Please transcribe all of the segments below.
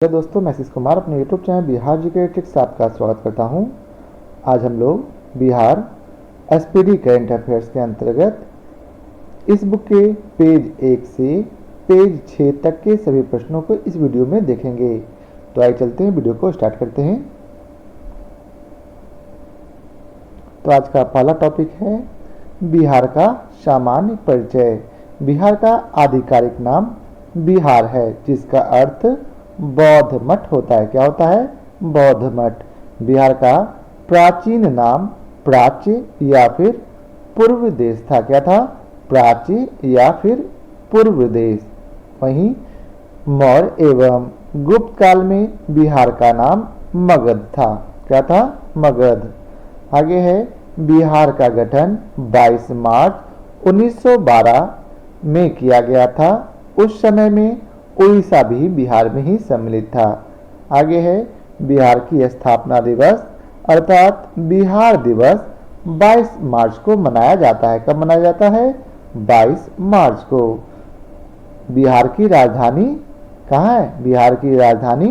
Hello दोस्तों, मैं आशीष कुमार अपने YouTube channel Bihar GK tricks से आपका स्वागत करता हूं। आज हम लोग बिहार एसपीडी करंट अफेयर्स के अंतर्गत इस बुक के पेज 1 से पेज 6 तक के सभी प्रश्नों को इस वीडियो में देखेंगे। तो आइए चलते हैं, वीडियो को स्टार्ट करते हैं। तो आज का पहला टॉपिक है बिहार का सामान्य परिचय। बिहार का आधिकारिक नाम बिहार है, जिसका अर्थ बौद्ध मठ होता है। क्या होता है? बौद्ध मठ। बिहार का प्राचीन नाम प्राच्य या फिर पूर्व देश था। क्या था? प्राच्य या फिर पूर्व देश। वहीं मौर्य एवं गुप्त काल में बिहार का नाम मगध था। क्या था? मगध। आगे है बिहार का गठन 22 मार्च 1912 में किया गया था। उस समय में उड़ीसा भी बिहार में ही सम्मिलित था। आगे है बिहार की स्थापना दिवस अर्थात बिहार दिवस 22 मार्च को मनाया जाता है। कब मनाया जाता है? 22 मार्च को। बिहार की राजधानी कहाँ है? बिहार की राजधानी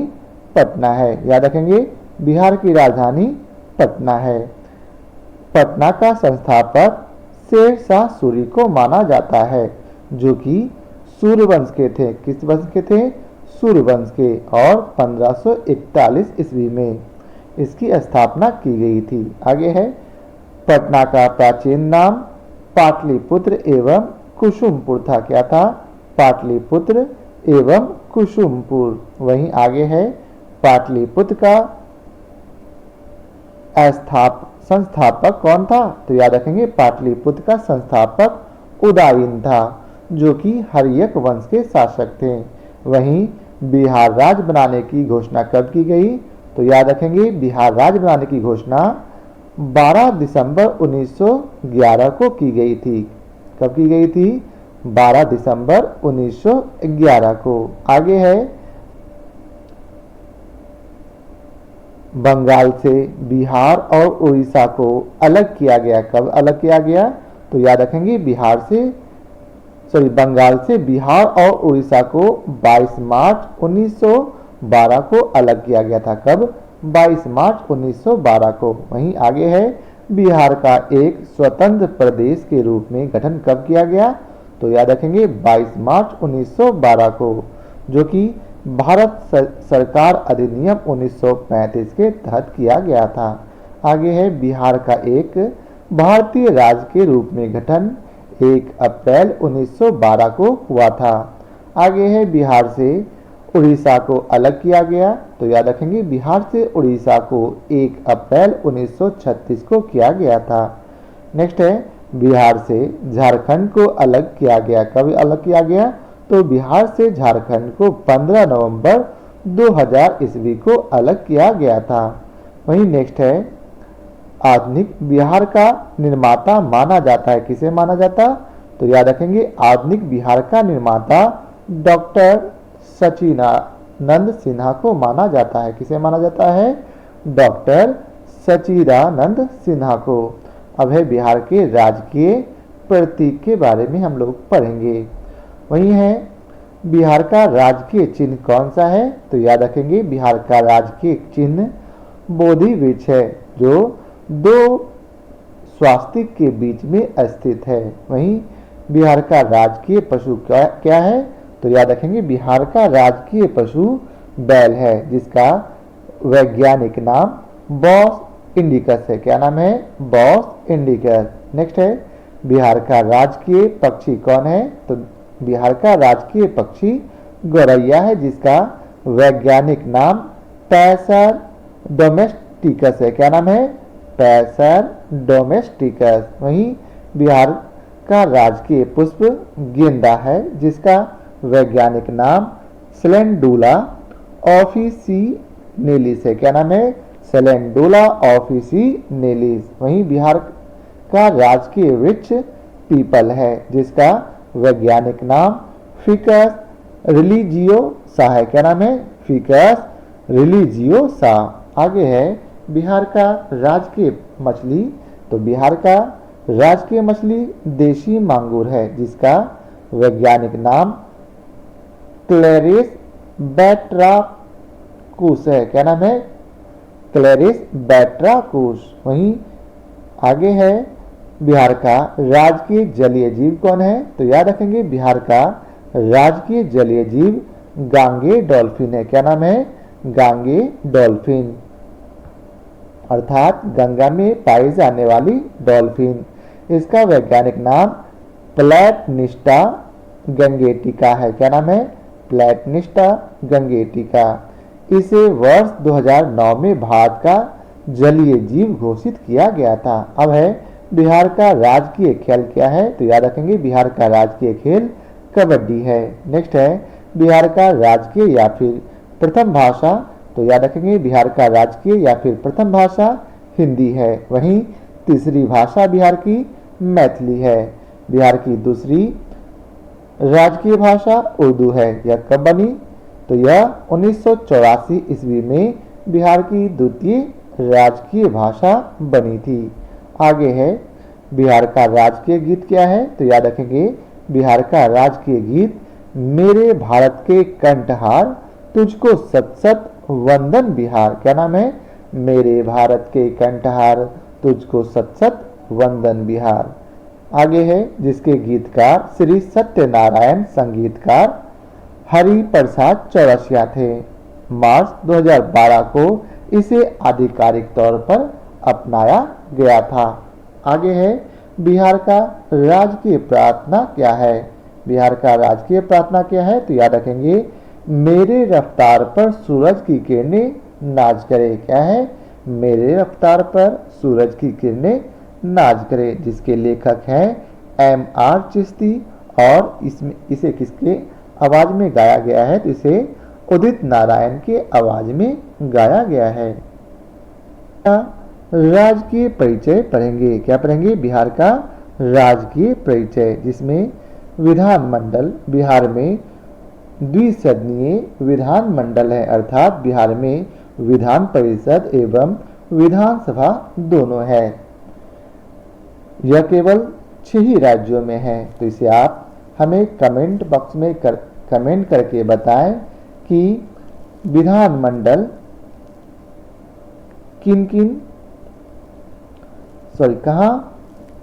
पटना है। याद रखेंगे, बिहार की राजधानी पटना है। पटना का संस्थापक शेरशाह सूरी को माना जाता है, जो कि सूर्यवंश के थे। किस वंश के थे? सूर्यवंश के। और 1541 ईस्वी में इसकी स्थापना की गई थी। आगे है पटना का प्राचीन नाम पाटलिपुत्र एवं कुसुमपुर था। क्या था? पाटलिपुत्र एवं कुसुमपुर। वहीं आगे है पाटलिपुत्र का संस्थापक कौन था? तो याद रखेंगे, पाटलिपुत्र का संस्थापक उदयन था, जो कि हर्यक वंश के शासक थे। वहीं बिहार राज्य बनाने की घोषणा कब की गई? तो याद रखेंगे, बिहार राज्य बनाने की घोषणा 12 दिसंबर 1911 को की गई थी। कब की गई थी? 12 दिसंबर 1911 को। आगे है बंगाल से बिहार और उड़ीसा को अलग किया गया। कब अलग किया गया? तो याद रखेंगे, बंगाल से बिहार और उड़ीसा को 22 मार्च 1912 को अलग किया गया था। कब? 22 मार्च 1912 को। वहीं आगे है बिहार का एक स्वतंत्र प्रदेश के रूप में गठन कब किया गया? तो याद रखेंगे, 22 मार्च 1912 को, जो कि भारत सरकार अधिनियम 1935 के तहत किया गया था। आगे है बिहार का एक भारतीय राज्य के रूप में गठन 1 अप्रैल 1912 को हुआ था। आगे है बिहार से उड़ीसा को अलग किया गया। तो याद रखेंगे, बिहार से उड़ीसा को 1 अप्रैल 1936 को किया गया था। नेक्स्ट है बिहार से झारखंड को अलग किया गया। कब अलग किया गया? तो बिहार से झारखंड को 15 नवंबर 2000 ईस्वी को अलग किया गया था। वहीं नेक्स्ट है आधुनिक बिहार का निर्माता माना जाता है। किसे माना जाता? तो याद रखेंगे, आधुनिक बिहार का निर्माता डॉक्टर सच्चिदानंद सिन्हा को माना जाता है। किसे माना जाता है? डॉक्टर सच्चिदानंद सिन्हा को। अब है बिहार के राजकीय प्रतीक के बारे में हम लोग पढ़ेंगे। वही है बिहार का राजकीय चिन्ह कौन सा है? तो याद रखेंगे, बिहार का राजकीय चिन्ह बोधि वृक्ष है, जो 2 स्वास्तिक के बीच में स्थित है। वहीं बिहार का राजकीय पशु क्या है? तो याद रखेंगे, बिहार का राजकीय पशु बैल है, जिसका वैज्ञानिक नाम बॉस इंडिकस है। क्या नाम है? Bos indicus. नेक्स्ट है बिहार का राजकीय पक्षी कौन है? तो बिहार का राजकीय पक्षी गौरैया है, जिसका वैज्ञानिक नाम पैसर डोमेस्टिकस है। क्या नाम है? पैसर डोमेस्टिकस। वहीं बिहार का राजकीय पुष्प गेंदा है, जिसका वैज्ञानिक नाम सेलेंडुला ऑफिसिनेलिस है। क्या नाम है? सेलेंडुला ऑफिसिनेलिस। वहीं बिहार का राजकीय वृक्ष पीपल है, जिसका वैज्ञानिक नाम फिकस रिलीजियोसा है। क्या नाम है? Ficus religiosa. आगे है बिहार का राजकीय मछली। तो बिहार का राजकीय मछली देशी मांगुर है, जिसका वैज्ञानिक नाम क्लेरिस बैट्रा कुश है। क्या नाम है? क्लेरिस बैट्रा कुश। वहीं आगे है बिहार का राजकीय जलीय जीव कौन है? तो याद रखेंगे बिहार का राजकीय जलीय जीव गांगे डॉल्फिन है। क्या नाम है? गांगे डॉल्फिन, अर्थात गंगा में पाई जाने वाली डॉल्फिन। इसका वैज्ञानिक नाम प्लैटनिस्टा गंगेटिका है। क्या नाम है? प्लैटनिस्टा गंगेटिका। इसे वर्ष 2009 में भारत का जलीय जीव घोषित किया गया था। अब है बिहार का राजकीय खेल क्या है? तो याद रखेंगे बिहार का राजकीय खेल कबड्डी है। नेक्स्ट है बिहार का राजकीय या फिर प्रथम भाषा। तो याद रखेंगे बिहार का राजकीय या फिर प्रथम भाषा हिंदी है। वहीं तीसरी भाषा बिहार की मैथिली है। बिहार की दूसरी राजकीय भाषा उर्दू है। यह कब बनी? तो यह 1984 ईस्वी में बिहार की द्वितीय राजकीय भाषा बनी थी। आगे है बिहार का राजकीय गीत क्या है? तो याद रखेंगे बिहार का राजकीय गीत मेरे भारत के कंठहार तुझको सत सत वंदन बिहार। क्या नाम है? मेरे भारत के कंठहार तुझको सत सत वंदन बिहार। आगे है जिसके गीतकार श्री सत्यनारायण संगीतकार हरि प्रसाद चौरसिया थे। मार्च 2012 को इसे आधिकारिक तौर पर अपनाया गया था। आगे है बिहार का राजकीय प्रार्थना क्या है? बिहार का राजकीय प्रार्थना क्या है? तो याद रखेंगे मेरे रफ्तार पर सूरज की किरणें नाच करे। क्या है? मेरे रफ्तार पर सूरज की किरणें नाच करे, जिसके लेखक हैं M.R. चिश्ती। और इसे किसके आवाज में गाया गया है? तो इसे उदित नारायण के आवाज में गाया गया है। राजकीय परिचय पढ़ेंगे। क्या पढ़ेंगे? बिहार का राजकीय परिचय, जिसमें विधानमंडल बिहार में द्विसदनीय विधानमंडल है, अर्थात बिहार में विधान परिषद एवं विधानसभा दोनों है। यह केवल 6 ही राज्यों में है। तो इसे आप हमें कमेंट बॉक्स में कमेंट करके बताएं कि विधानमंडल कहाँ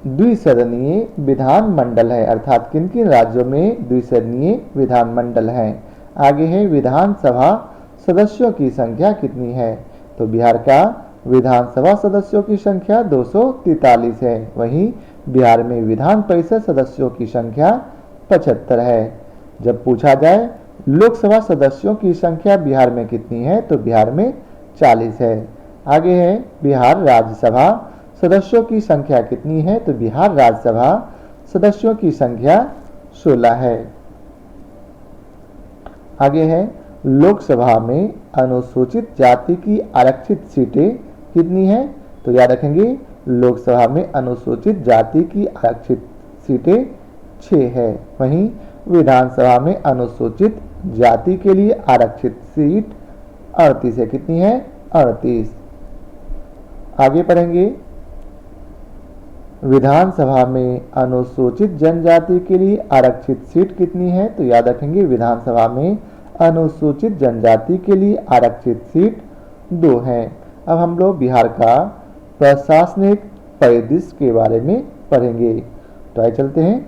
द्विसदनीय विधानमंडल है, अर्थात किन किन राज्यों में द्विसदनीय विधानमंडल है। आगे है विधानसभा सदस्यों की संख्या कितनी है? तो बिहार का विधानसभा सदस्यों की संख्या 243 है। वहीं बिहार में विधान परिषद सदस्यों की संख्या 75 है। जब पूछा जाए लोकसभा सदस्यों की संख्या बिहार में कितनी है? तो बिहार में 40 है। आगे है बिहार राज्यसभा सदस्यों की संख्या कितनी है? तो बिहार राज्यसभा सदस्यों की संख्या 16 है। आगे है लोकसभा में अनुसूचित जाति की आरक्षित सीटें कितनी है? तो याद रखेंगे लोकसभा में अनुसूचित जाति की आरक्षित सीटें 6 है। वहीं विधानसभा में अनुसूचित जाति के लिए आरक्षित सीट 38 है। कितनी है? 38। आगे पढ़ेंगे विधानसभा में अनुसूचित जनजाति के लिए आरक्षित सीट कितनी है? तो याद रखेंगे विधानसभा में अनुसूचित जनजाति के लिए आरक्षित सीट 2 है। अब हम लोग बिहार का प्रशासनिक परिदृश्य के बारे में पढ़ेंगे। तो आइए चलते हैं।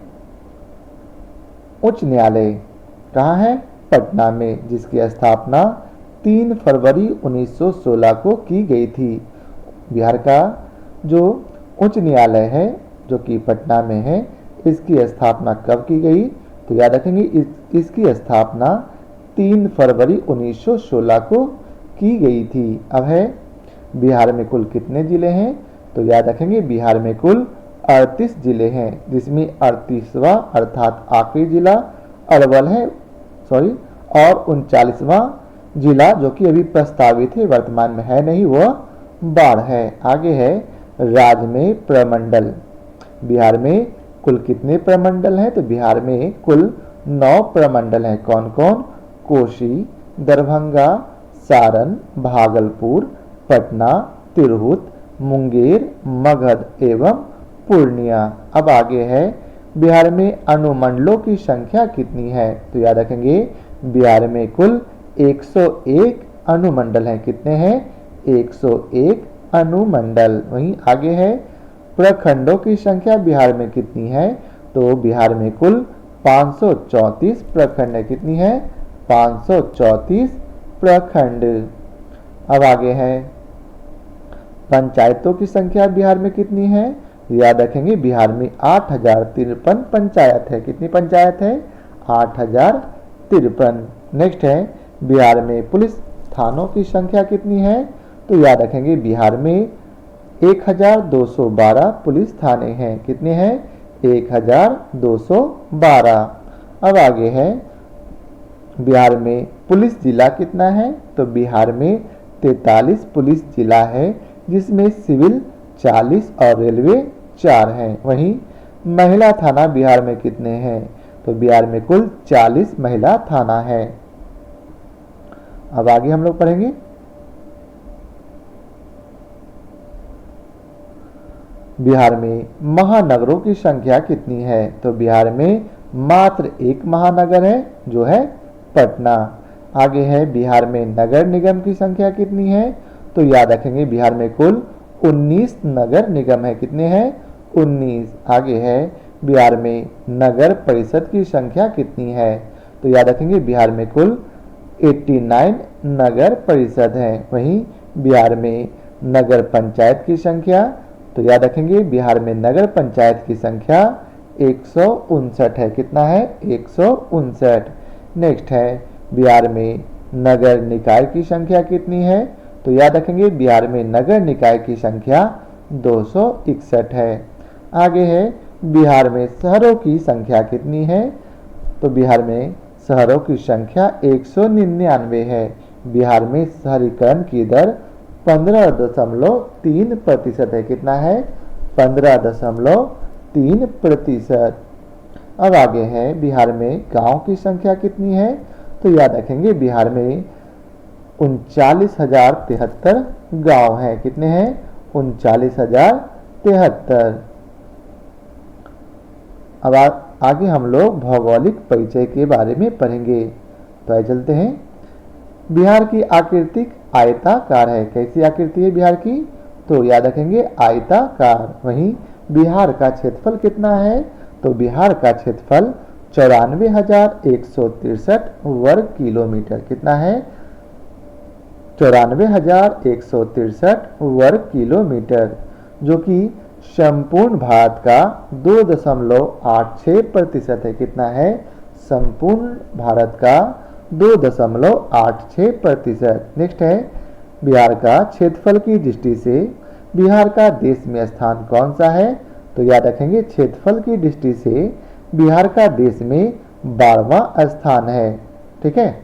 उच्च न्यायालय कहाँ है? पटना में, जिसकी स्थापना 3 फरवरी 1916 को की गई थी। बिहार का जो उच्च न्यायालय है जो कि पटना में है, इसकी स्थापना कब की गई? तो याद रखेंगे इसकी स्थापना 3 फरवरी 1916 को की गई थी। अब है बिहार में कुल कितने जिले हैं? तो याद रखेंगे बिहार में कुल 38 जिले हैं, जिसमें 38वां अर्थात आखिरी जिला अरवल है, और 39वां जिला जो कि अभी प्रस्तावित है, वर्तमान में है नहीं, वह बाढ़ है। आगे है राज्य में प्रमंडल। बिहार में कुल कितने प्रमंडल हैं? तो बिहार में कुल 9 प्रमंडल हैं। कौन कौन? कोसी, दरभंगा, सारण, भागलपुर, पटना, तिरहुत, मुंगेर, मगध एवं पूर्णिया। अब आगे है बिहार में अनुमंडलों की संख्या कितनी है? तो याद रखेंगे बिहार में कुल 101 अनुमंडल हैं। कितने हैं? 101 अनुमंडल। वहीं आगे है प्रखंडों की संख्या बिहार में कितनी है? तो बिहार में कुल 534 प्रखंड है। कितनी है? 534 प्रखंड। अब आगे है पंचायतों की संख्या बिहार में कितनी है? याद रखेंगे बिहार में 8053 पंचायत है। कितनी पंचायत है? 8053। नेक्स्ट है बिहार में पुलिस थानों की संख्या कितनी है? तो याद रखेंगे बिहार में 1212 पुलिस थाने हैं। कितने हैं? 1212। अब आगे है बिहार में पुलिस जिला कितना है? तो बिहार में 43 पुलिस जिला है, जिसमें सिविल 40 और रेलवे 4 हैं। वहीं महिला थाना बिहार में कितने हैं? तो बिहार में कुल 40 महिला थाना है। अब आगे हम लोग पढ़ेंगे बिहार में महानगरों की संख्या कितनी है? तो बिहार में मात्र एक महानगर है, जो है पटना। आगे है बिहार में नगर निगम की संख्या कितनी है? तो याद रखेंगे बिहार में कुल 19 नगर निगम है। कितने हैं? 19। आगे है बिहार में नगर परिषद की संख्या कितनी है? तो याद रखेंगे बिहार में कुल 89 नगर परिषद है। वहीं बिहार में नगर पंचायत की संख्या, तो याद रखेंगे बिहार में नगर पंचायत की संख्या 159 है। कितना है? 159। नेक्स्ट है बिहार में नगर निकाय की संख्या कितनी है? तो याद रखेंगे बिहार में नगर निकाय की संख्या 261 है। आगे है बिहार में शहरों की संख्या कितनी है? तो बिहार में शहरों की संख्या 199 है। बिहार में शहरीकरण की दर 15.3% है। कितना है? 15.3%। अब आगे है बिहार में गांव की संख्या कितनी है? तो याद रखेंगे बिहार में 39,073 गांव हैं। कितने हैं? 39,073। अब आगे हम लोग भौगोलिक परिचय के बारे में पढ़ेंगे। तो आइए चलते हैं। बिहार की आकृतिक आयताकार है। कैसी आकृति है बिहार की? तो याद रखेंगे आयताकार। वहीं बिहार का क्षेत्रफल कितना है? तो बिहार का क्षेत्रफल 94,163 वर्ग किलोमीटर। कितना है? 94,163 वर्ग किलोमीटर, जो कि संपूर्ण भारत का 2.86% है। कितना है? संपूर्ण भारत का 2.86%। नेक्स्ट है बिहार का क्षेत्रफल की दृष्टि से बिहार का देश में स्थान कौन सा है? तो याद रखेंगे क्षेत्रफल की दृष्टि से बिहार का देश में 12वां स्थान है। ठीक है,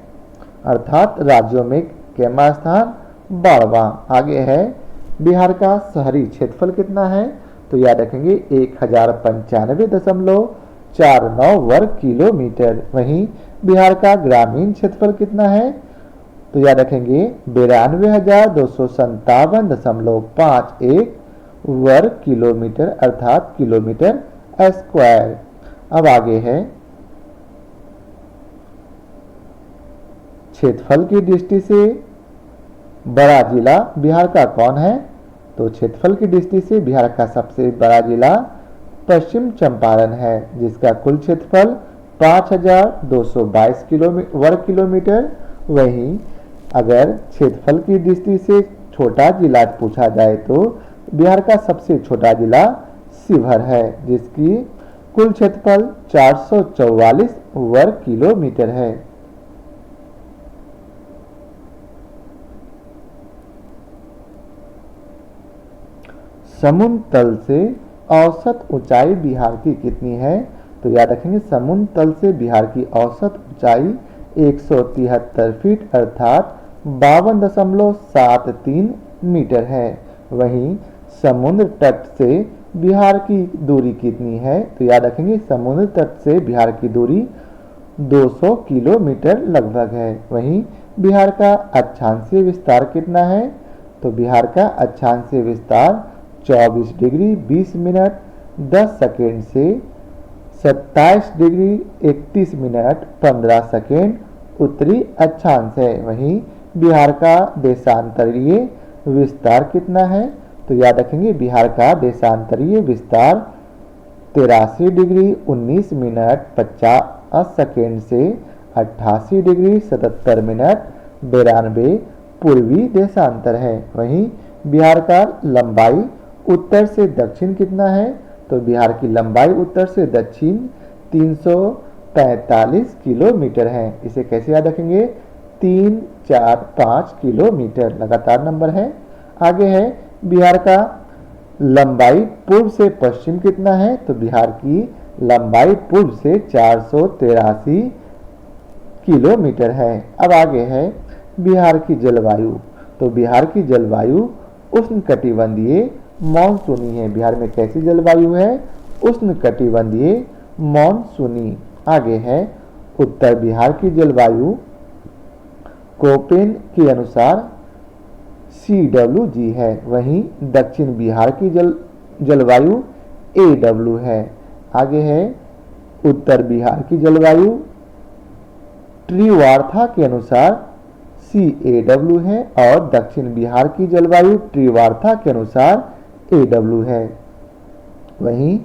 अर्थात राज्यों में केमा स्थान? 12वां। आगे है बिहार का शहरी क्षेत्रफल कितना है? तो याद रखेंगे 1095.49 वर्ग किलोमीटर। वहीं बिहार का ग्रामीण क्षेत्रफल कितना है? तो याद रखेंगे 92,257.51 वर्ग किलोमीटर, अर्थात किलोमीटर स्क्वायर। अब आगे है क्षेत्रफल की दृष्टि से बड़ा जिला बिहार का कौन है? तो क्षेत्रफल की दृष्टि से बिहार का सबसे बड़ा जिला पश्चिम चंपारण है, जिसका कुल क्षेत्रफल 5,222 वर्ग किलोमीटर। वहीं अगर क्षेत्रफल की दृष्टि से छोटा जिला पूछा जाए तो बिहार का सबसे छोटा जिला शिवहर है, जिसकी कुल क्षेत्रफल 444 वर्ग किलोमीटर है। समुद्र तल से औसत ऊंचाई बिहार की कितनी है? तो याद रखेंगे समुद्र तल से बिहार की औसत ऊंचाई 173 फीट अर्थात 52.73 मीटर है। वहीं समुद्र तट से बिहार की दूरी कितनी है? तो याद रखेंगे समुद्र तट से बिहार की दूरी 200 किलोमीटर लगभग है। वहीं बिहार का अक्षांशीय विस्तार कितना है? तो बिहार का अक्षांशीय विस्तार 24 डिग्री 20 मिनट 10 सेकेंड से 27 डिग्री 31 मिनट 15 सेकेंड उत्तरी अक्षांश है। वहीं बिहार का देशांतरीय विस्तार कितना है? तो याद रखेंगे बिहार का देशांतरीय विस्तार 83 डिग्री 19 मिनट 50 सेकेंड से 88 डिग्री 77 मिनट 92 पूर्वी देशांतर है। वहीं बिहार का लंबाई उत्तर से दक्षिण कितना है? तो बिहार की लंबाई उत्तर से दक्षिण 345 किलोमीटर है। इसे कैसे याद रखेंगे? 3, 4, 5 किलोमीटर लगातार नंबर है। आगे है बिहार का लंबाई पूर्व से पश्चिम कितना है? तो बिहार की लंबाई पूर्व से 483 किलोमीटर है। अब आगे है बिहार की जलवायु। तो बिहार की जलवायु उष्णकटिबंधीय मानसूनी है। बिहार में कैसी जलवायु है? उष्णकटिबंधीय मानसूनी। आगे है उत्तर बिहार की जलवायु कोपेन के अनुसार CWG है। वहीं दक्षिण बिहार की जलवायु AW है। आगे है उत्तर बिहार की जलवायु त्रिवार्था के अनुसार CAW है और दक्षिण बिहार की जलवायु त्रिवार्था के अनुसार AW है। वहीं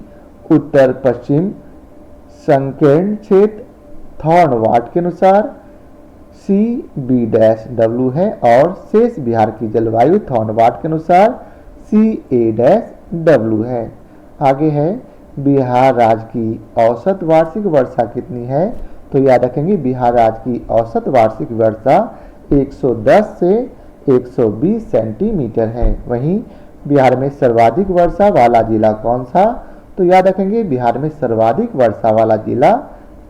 उत्तर पश्चिम संकीर्ण क्षेत्र थॉर्नवाट के अनुसार CB-W है और शेष बिहार की जलवायु थॉर्नवाट के अनुसार CA-W है। आगे है बिहार राज्य की औसत वार्षिक वर्षा कितनी है? तो याद रखेंगे बिहार राज्य की औसत वार्षिक वर्षा 110 से 120 सेंटीमीटर है। वहीं बिहार में सर्वाधिक वर्षा वाला जिला कौन सा? तो याद रखेंगे बिहार में सर्वाधिक वर्षा वाला जिला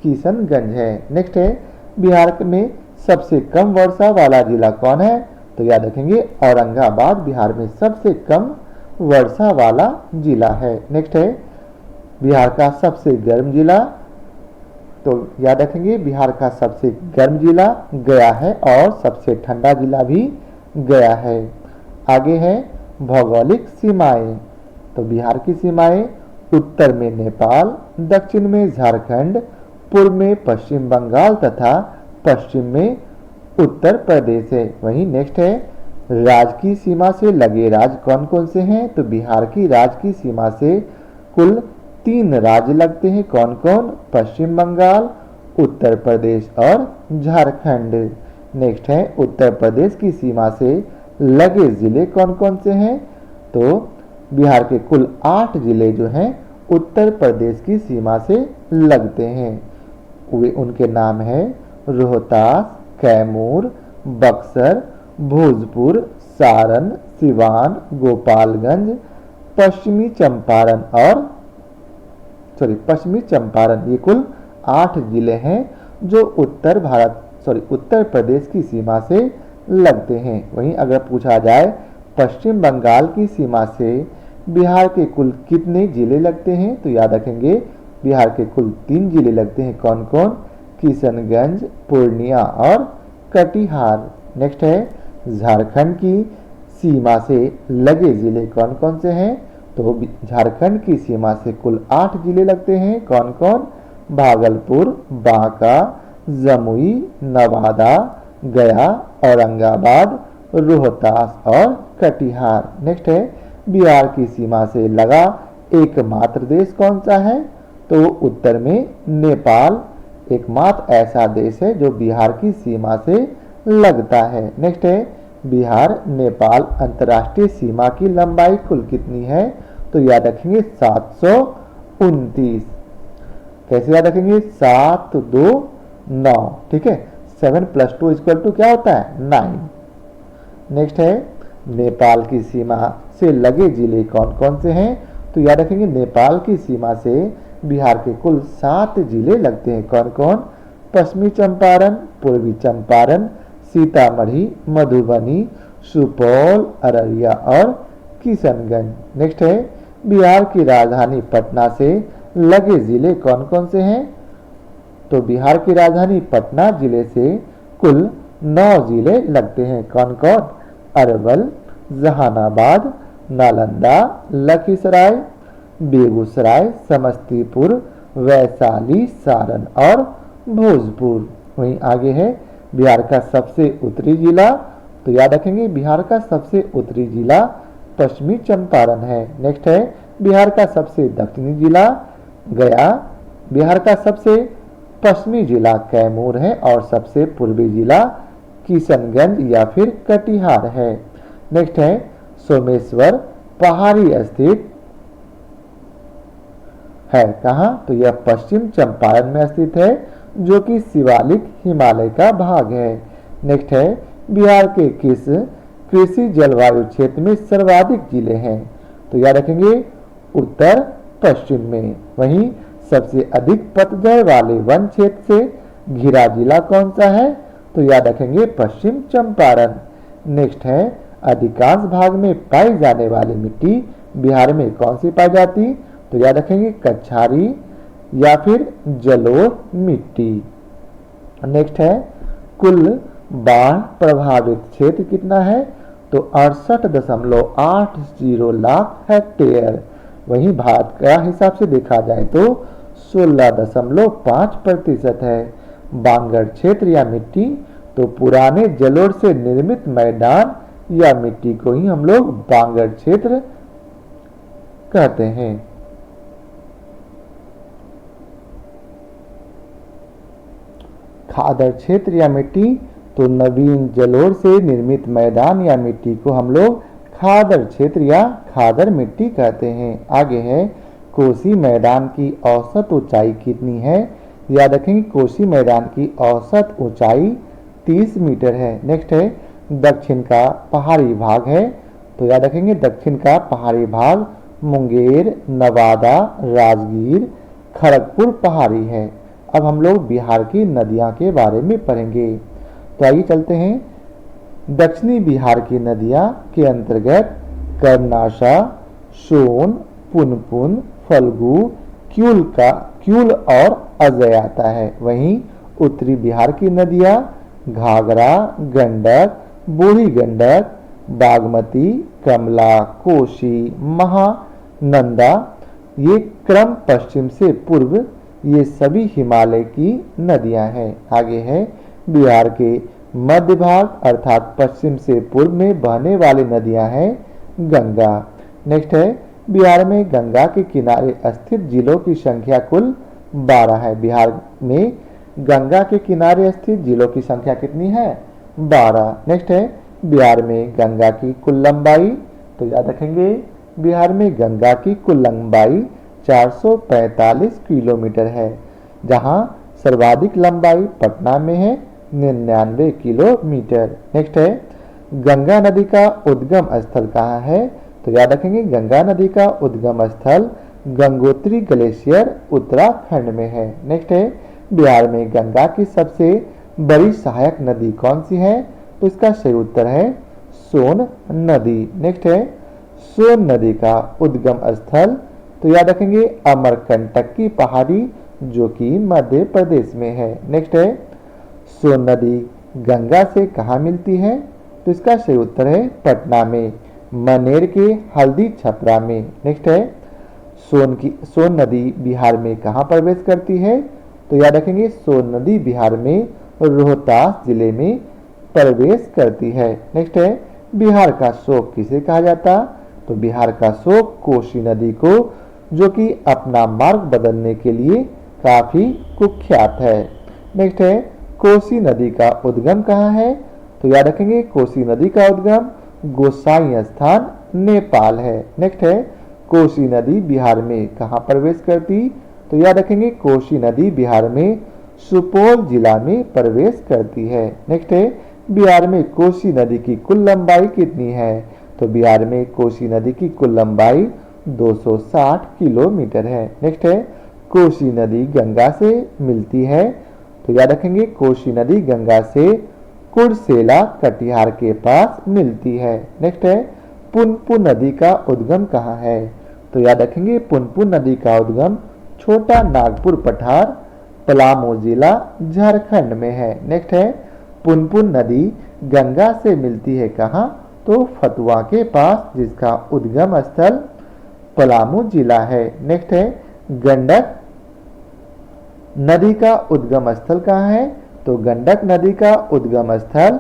किशनगंज है। नेक्स्ट है बिहार में सबसे कम वर्षा वाला जिला कौन है? तो याद रखेंगे औरंगाबाद बिहार में सबसे कम वर्षा वाला जिला है। नेक्स्ट है बिहार का सबसे गर्म जिला। तो याद रखेंगे बिहार का सबसे गर्म जिला गया है और सबसे ठंडा जिला भी गया है। आगे है भौगोलिक सीमाएं। तो बिहार की सीमाएं उत्तर में नेपाल, दक्षिण में झारखंड, पूर्व में पश्चिम बंगाल तथा पश्चिम में उत्तर प्रदेश है। वहीं नेक्स्ट है राज्य की सीमा से लगे राज्य कौन कौन से हैं? तो बिहार की राज्य की सीमा से कुल 3 राज्य लगते हैं। कौन कौन? पश्चिम बंगाल, उत्तर प्रदेश और झारखंड। नेक्स्ट है उत्तर प्रदेश की सीमा से लगे जिले कौन कौन से हैं? तो बिहार के कुल 8 जिले जो हैं उत्तर प्रदेश की सीमा से लगते हैं। वे उनके नाम है रोहतास, कैमूर, बक्सर, भोजपुर, सारण, सिवान, गोपालगंज, पश्चिमी चंपारण। ये कुल 8 जिले हैं जो उत्तर प्रदेश की सीमा से लगते हैं। वहीं अगर पूछा जाए पश्चिम बंगाल की सीमा से बिहार के कुल कितने जिले लगते हैं? तो याद रखेंगे बिहार के कुल 3 जिले लगते हैं। कौन कौन? किशनगंज, पूर्णिया और कटिहार। नेक्स्ट है झारखंड की सीमा से लगे जिले कौन कौन से हैं? तो झारखंड की सीमा से कुल 8 जिले लगते हैं। कौन कौन? भागलपुर, बांका, जमुई, नवादा, गया, औरंगाबाद, रोहतास और कटिहार। नेक्स्ट है बिहार की सीमा से लगा एकमात्र देश कौन सा है? तो उत्तर में नेपाल एकमात्र ऐसा देश है जो बिहार की सीमा से लगता है। नेक्स्ट है बिहार नेपाल अंतर्राष्ट्रीय सीमा की लंबाई कुल कितनी है? तो याद रखेंगे 729। कैसे याद रखेंगे? 7, 2, 9। ठीक है, 7 + 2 = क्या होता है? 9। नेक्स्ट है नेपाल की सीमा से लगे जिले कौन कौन से हैं? तो याद रखेंगे नेपाल की सीमा से बिहार के कुल 7 जिले लगते हैं। कौन कौन? पश्चिमी चंपारण, पूर्वी चंपारण, सीतामढ़ी, मधुबनी, सुपौल, अररिया और किशनगंज। नेक्स्ट है बिहार की राजधानी पटना से लगे जिले कौन कौन से हैं? तो बिहार की राजधानी पटना जिले से कुल 9 जिले लगते हैं। कौन कौन? अरवल, जहानाबाद, नालंदा, लखीसराय, बेगूसराय, समस्तीपुर, वैशाली, सारण और भोजपुर। वहीं आगे है बिहार का सबसे उत्तरी जिला तो याद रखेंगे बिहार का सबसे उत्तरी जिला पश्चिमी चंपारण है। नेक्स्ट है बिहार का सबसे दक्षिणी जिला गया, बिहार का सबसे पश्चिमी जिला कैमूर है और सबसे पूर्वी जिला किशनगंज या फिर कटिहार है। नेक्स्ट है सोमेश्वर पहाड़ी स्थित है कहाँ, तो यह पश्चिम चंपारण में स्थित है जो कि शिवालिक हिमालय का भाग है। नेक्स्ट है बिहार के किस कृषि जलवायु क्षेत्र में सर्वाधिक जिले हैं, तो याद रखेंगे उत्तर पश्चिम में। वहीं सबसे अधिक पतझड़ वाले वन क्षेत्र से घिरा जिला कौन सा है, तो याद रखेंगे पश्चिम चंपारण। नेक्स्ट है अधिकांश भाग में पाई जाने वाली मिट्टी बिहार में कौन सी पाई जाती, तो याद रखेंगे कछारी या फिर जलोढ़ मिट्टी। नेक्स्ट है कुल बाढ़ प्रभावित क्षेत्र कितना है, तो 68.80 लाख हेक्टेयर। वहीं भारत का हिसाब से देखा जाए तो 16.5% है। बांगर क्षेत्र या मिट्टी, तो पुराने जलोढ़ से निर्मित मैदान या मिट्टी को ही हम लोग बांगर क्षेत्र कहते हैं। खादर क्षेत्र या मिट्टी, तो नवीन जलोढ़ से निर्मित मैदान या मिट्टी को हम लोग खादर क्षेत्र या खादर मिट्टी कहते हैं। आगे है कोसी मैदान की औसत ऊंचाई कितनी है, याद रखेंगे कोसी मैदान की औसत ऊंचाई 30 मीटर है। नेक्स्ट है दक्षिण का पहाड़ी भाग है, तो याद रखेंगे दक्षिण का पहाड़ी भाग मुंगेर, नवादा, राजगीर, खड़गपुर पहाड़ी है। अब हम लोग बिहार की नदियां के बारे में पढ़ेंगे, तो आइए चलते हैं। दक्षिणी बिहार की नदियां के अंतर्गत कर्मनाशा, सोन, पुनपुन, फल्गु, क्यूल और अजय आता है। वहीं उत्तरी बिहार की नदियां घाघरा, गंडक, बूढ़ी गंडक, बागमती, कमला, कोसी, महानंदा, ये क्रम पश्चिम से पूर्व ये सभी हिमालय की नदियां हैं। आगे है बिहार के मध्य भाग अर्थात पश्चिम से पूर्व में बहने वाली नदियां हैं गंगा। नेक्स्ट है बिहार में गंगा के किनारे स्थित जिलों की संख्या कुल 12 है। बिहार में गंगा के किनारे स्थित जिलों की संख्या कितनी है, 12। नेक्स्ट है बिहार में गंगा की कुल लंबाई, तो याद रखेंगे बिहार में गंगा की कुल लंबाई 445 किलोमीटर है, जहां सर्वाधिक लंबाई पटना में है 99 किलोमीटर। नेक्स्ट है गंगा नदी का उद्गम स्थल कहाँ है, तो याद रखेंगे गंगा नदी का उद्गम स्थल गंगोत्री ग्लेशियर उत्तराखंड में है। नेक्स्ट है बिहार में गंगा की सबसे बड़ी सहायक नदी कौन सी है, तो इसका सही उत्तर है सोन नदी। नेक्स्ट है सोन नदी का उद्गम स्थल, तो याद रखेंगे अमरकंटक की पहाड़ी जो कि मध्य प्रदेश में है। नेक्स्ट है सोन नदी गंगा से कहाँ मिलती है, तो इसका सही उत्तर है पटना में मनेर के हल्दी छपरा में। नेक्स्ट है सोन नदी बिहार में कहाँ प्रवेश करती है, तो याद रखेंगे सोन नदी बिहार में रोहतास जिले में प्रवेश करती है। नेक्स्ट है बिहार का शोक किसे कहा जाता, तो बिहार का शोक कोसी नदी को, जो कि अपना मार्ग बदलने के लिए काफी कुख्यात है। नेक्स्ट है कोसी नदी का उद्गम कहाँ है, तो याद रखेंगे कोसी नदी का उद्गम गोसाई स्थान नेपाल है। नेक्स्ट है कोसी नदी बिहार में कहाँ प्रवेश करती, तो याद रखेंगे कोसी नदी बिहार में सुपौल जिला में प्रवेश करती है। नेक्स्ट है बिहार में कोसी नदी की कुल लंबाई कितनी है, तो बिहार में कोसी नदी की कुल लंबाई 260 किलोमीटर है। नेक्स्ट है कोसी नदी गंगा से मिलती है, तो याद रखेंगे कोसी नदी गंगा से कुर्सेला कटिहार के पास मिलती है। नेक्स्ट है पुनपुन नदी का उद्गम कहाँ है, तो याद रखेंगे पुनपुन नदी का उद्गम छोटा नागपुर पठार पलामू जिला झारखंड में है। नेक्स्ट है पुनपुन नदी गंगा से मिलती है कहाँ, तो फतुआ के पास, जिसका उद्गम स्थल पलामू जिला है। नेक्स्ट है गंडक नदी का उद्गम स्थल कहाँ है, तो गंडक नदी का उद्गम स्थल